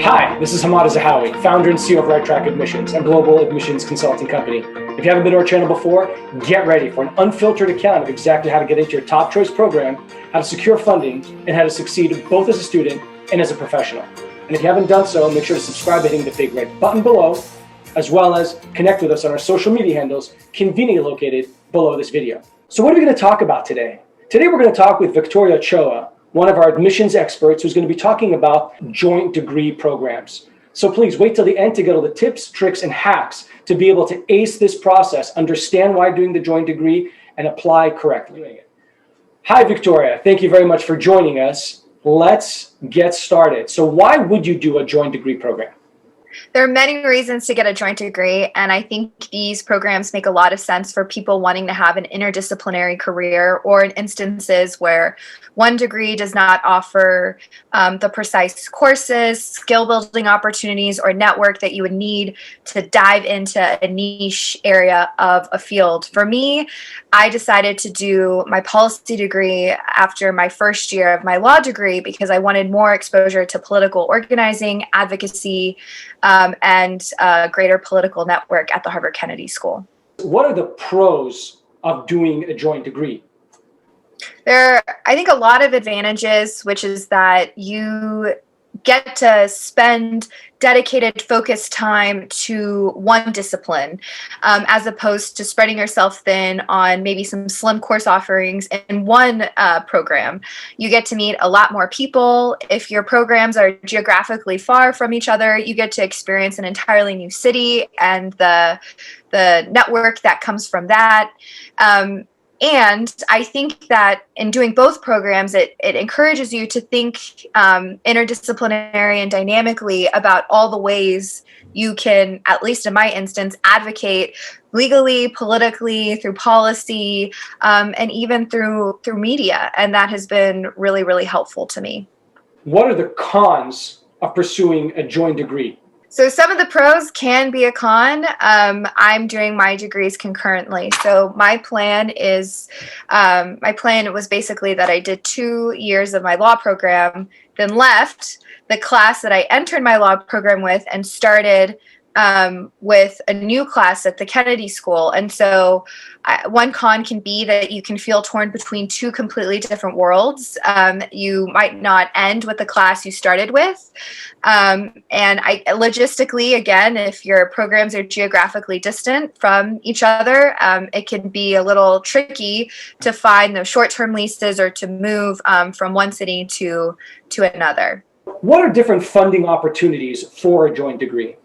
Hi, this is Hamada Zahawi, founder and CEO of Right Track Admissions, a global admissions consulting company. If you haven't been to our channel before, get ready for an unfiltered account of exactly how to get into your top choice program, how to secure funding, and how to succeed both as a student and as a professional. And if you haven't done so, make sure to subscribe by hitting the big red button below, as well as connect with us on our social media handles, conveniently located below this video. So what are we going to talk about today? Today we're going to talk with Victoria Ochoa, one of our admissions experts who's going to be talking about joint degree programs. So please wait till the end to get all the tips, tricks, and hacks to be able to ace this process, understand why doing the joint degree, and apply correctly. Hi, Victoria. Thank you very much for joining us. Let's get started. So why would you do a joint degree program? There are many reasons to get a joint degree, and I think these programs make a lot of sense for people wanting to have an interdisciplinary career, or in instances where one degree does not offer the precise courses, skill building opportunities, or network that you would need to dive into a niche area of a field. For me, I decided to do my policy degree after my first year of my law degree because I wanted more exposure to political organizing, advocacy, and a greater political network at the Harvard Kennedy School. What are the pros of doing a joint degree? There are, I think, a lot of advantages, which is that you get to spend dedicated, focused time to one discipline, as opposed to spreading yourself thin on maybe some slim course offerings in one program. You get to meet a lot more people. If your programs are geographically far from each other, you get to experience an entirely new city and the network that comes from that. And I think that in doing both programs, it encourages you to think interdisciplinary and dynamically about all the ways you can, at least in my instance, advocate legally, politically, through policy, and even through media. And that has been really, really helpful to me. What are the cons of pursuing a joint degree? So some of the pros can be a con. I'm doing my degrees concurrently. So my plan was basically that I did 2 years of my law program, then left the class that I entered my law program with and started with a new class at the Kennedy School. And so one con can be that you can feel torn between two completely different worlds. You might not end with the class you started with. And logistically, again, if your programs are geographically distant from each other, it can be a little tricky to find those short-term leases or to move from one city to another. What are different funding opportunities for a joint degree?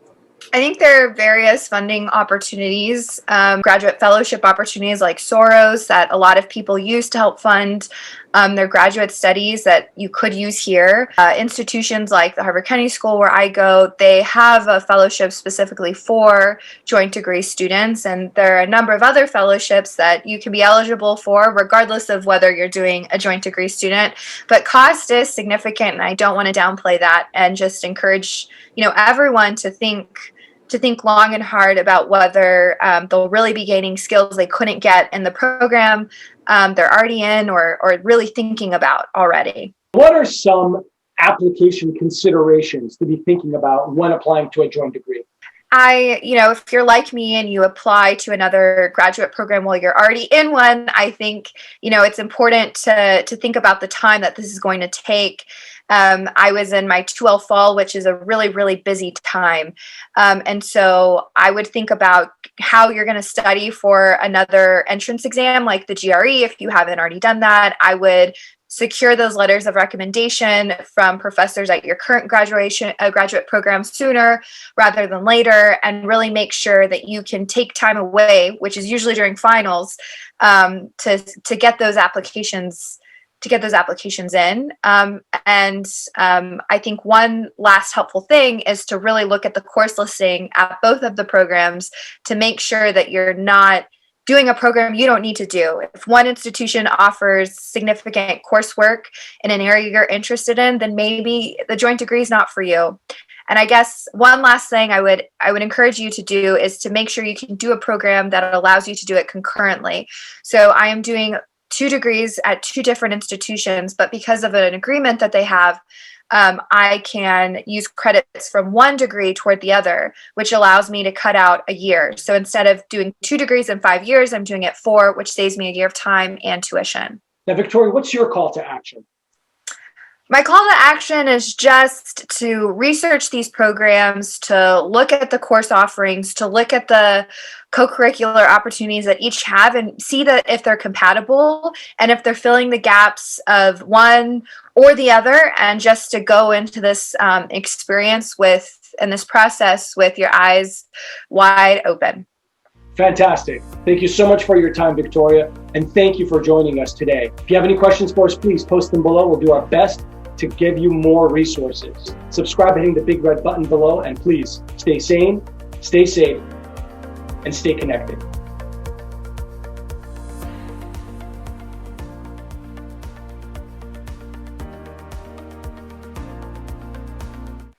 I think there are various funding opportunities, graduate fellowship opportunities like Soros that a lot of people use to help fund their graduate studies that you could use here. Institutions like the Harvard Kennedy School, where I go, they have a fellowship specifically for joint degree students, and there are a number of other fellowships that you can be eligible for regardless of whether you're doing a joint degree student. But cost is significant, and I don't want to downplay that, and just encourage everyone to think long and hard about whether they'll really be gaining skills they couldn't get in the program they're already in or really thinking about already. What are some application considerations to be thinking about when applying to a joint degree? If you're like me and you apply to another graduate program while you're already in one, I think, it's important to think about the time that this is going to take. I was in my 2L fall, which is a really, really busy time. And so I would think about how you're going to study for another entrance exam like the GRE if you haven't already done that. I would secure those letters of recommendation from professors at your current graduate program sooner rather than later, and really make sure that you can take time away, which is usually during finals, to get those applications in. I think one last helpful thing is to really look at the course listing at both of the programs to make sure that you're not doing a program you don't need to do. If one institution offers significant coursework in an area you're interested in, then maybe the joint degree is not for you. And I guess one last thing I would encourage you to do is to make sure you can do a program that allows you to do it concurrently. So I am doing 2 degrees at 2 different institutions, but because of an agreement that they have, I can use credits from one degree toward the other, which allows me to cut out a year. So instead of doing 2 degrees in 5 years, I'm doing it 4, which saves me a year of time and tuition. Now, Victoria, what's your call to action? My call to action is just to research these programs, to look at the course offerings, to look at the co-curricular opportunities that each have and see that if they're compatible and if they're filling the gaps of one or the other, and just to go into this experience and this process with your eyes wide open. Fantastic. Thank you so much for your time, Victoria, and thank you for joining us today. If you have any questions for us, please post them below. We'll do our best to give you more resources. Subscribe by hitting the big red button below, and please stay sane, stay safe, and stay connected.